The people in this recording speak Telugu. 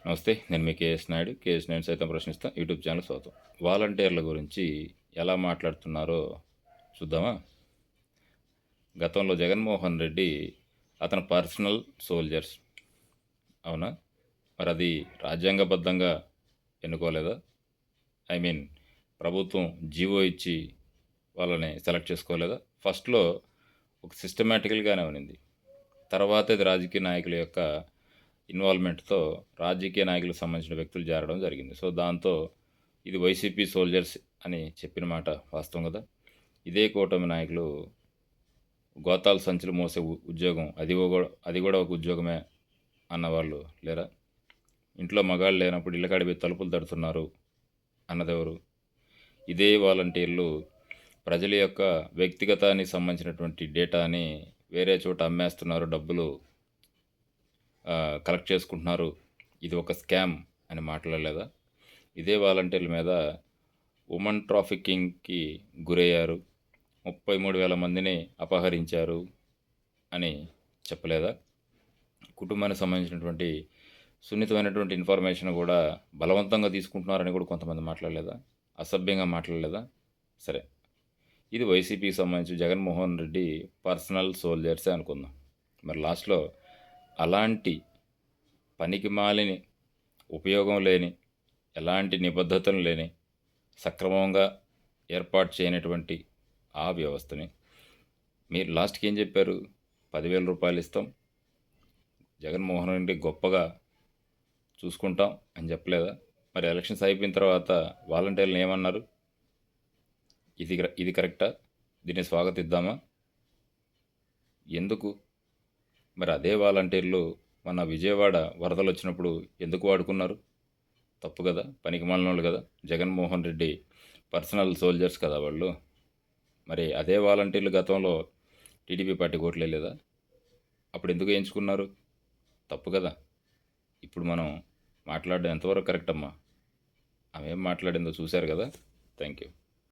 నమస్తే. నేను మీ కేఎస్ నాయుడు. కేఎస్ నాయుడు సైతం ప్రశ్నిస్తా యూట్యూబ్ ఛానల్ స్వాగతం. వాలంటీర్ల గురించి ఎలా మాట్లాడుతున్నారో చూద్దామా? గతంలో జగన్మోహన్ రెడ్డి అతని పర్సనల్ సోల్జర్స్ అవునా? మరి అది రాజ్యాంగబద్ధంగా ఎన్నుకోలేదా? ఐ మీన్ ప్రభుత్వం జీవో ఇచ్చి వాళ్ళని సెలెక్ట్ చేసుకోలేదా? ఫస్ట్‌లో ఒక సిస్టమాటికల్‌గానే ఉన్నింది. తర్వాత ఇది రాజకీయ నాయకుల యొక్క ఇన్వాల్వ్‌మెంట్‌తో రాజకీయ నాయకులకు సంబంధించిన వ్యక్తులు చేరడం జరిగింది. సో, దాంతో ఇది వైసీపీ సోల్జర్స్ అని చెప్పిన మాట వాస్తవం కదా! ఇదే కూటమి నాయకులు గోతాల సంచులు మోసే ఉద్యోగం అది కూడా ఒక ఉద్యోగమే అన్నవాళ్ళు లేరా? ఇంట్లో మగాళ్ళు లేనప్పుడు ఇళ్ళ కాడికి పోయి తలుపులు తడుతున్నారు అన్నదెవరు? ఇదే వాలంటీర్లు ప్రజల యొక్క వ్యక్తిగతానికి సంబంధించినటువంటి డేటాని వేరే చోట అమ్మేస్తున్నారు, డబ్బులు కలెక్ట్ చేసుకుంటున్నారు, ఇది ఒక స్కామ్ అని మాట్లాడలేదా? ఇదే వాలంటీర్ల మీద ఉమెన్ ట్రాఫికింగ్కి గురయ్యారు, 33,000 మందిని అపహరించారు అని చెప్పలేదా? కుటుంబానికి సంబంధించినటువంటి సున్నితమైనటువంటి ఇన్ఫర్మేషన్ కూడా బలవంతంగా తీసుకుంటున్నారని కూడా కొంతమంది మాట్లాడలేదా? అసభ్యంగా మాట్లాడలేదా? సరే, ఇది వైసీపీకి సంబంధించి జగన్మోహన్ రెడ్డి పర్సనల్ సోల్జర్సే అనుకుందాం. మరి లాస్ట్లో అలాంటి పనికిమాలిన, ఉపయోగం లేని, ఎలాంటి నిబద్ధతలు లేని, సక్రమంగా ఏర్పాటు చేయనటువంటి ఆ వ్యవస్థని మీరు లాస్ట్‌కి ఏం చెప్పారు? 10,000 ఇస్తాం, జగన్మోహన్ రెడ్డి గొప్పగా చూసుకుంటాం అని చెప్పలేదా? మరి ఎలక్షన్స్ అయిపోయిన తర్వాత వాలంటీర్లను ఏమన్నారు? ఇది కరెక్టా? దీన్ని స్వాగతిద్దామా? ఎందుకు? మరి అదే వాలంటీర్లు మన విజయవాడ వరదలు వచ్చినప్పుడు ఎందుకు వాడుకున్నారు? తప్పు కదా, పనికిమాలినోళ్ళు కదా, జగన్మోహన్ రెడ్డి పర్సనల్ సోల్జర్స్ కదా వాళ్ళు. మరి అదే వాలంటీర్లు గతంలో టీడీపీ పార్టీ ఓట్లు వేయలేదా? అప్పుడు ఎందుకు వేయించుకున్నారు? తప్పు కదా. ఇప్పుడు మనం మాట్లాడడం ఎంతవరకు కరెక్ట్ అమ్మా? ఆమె ఏం మాట్లాడిందో చూశారు కదా. Thank you.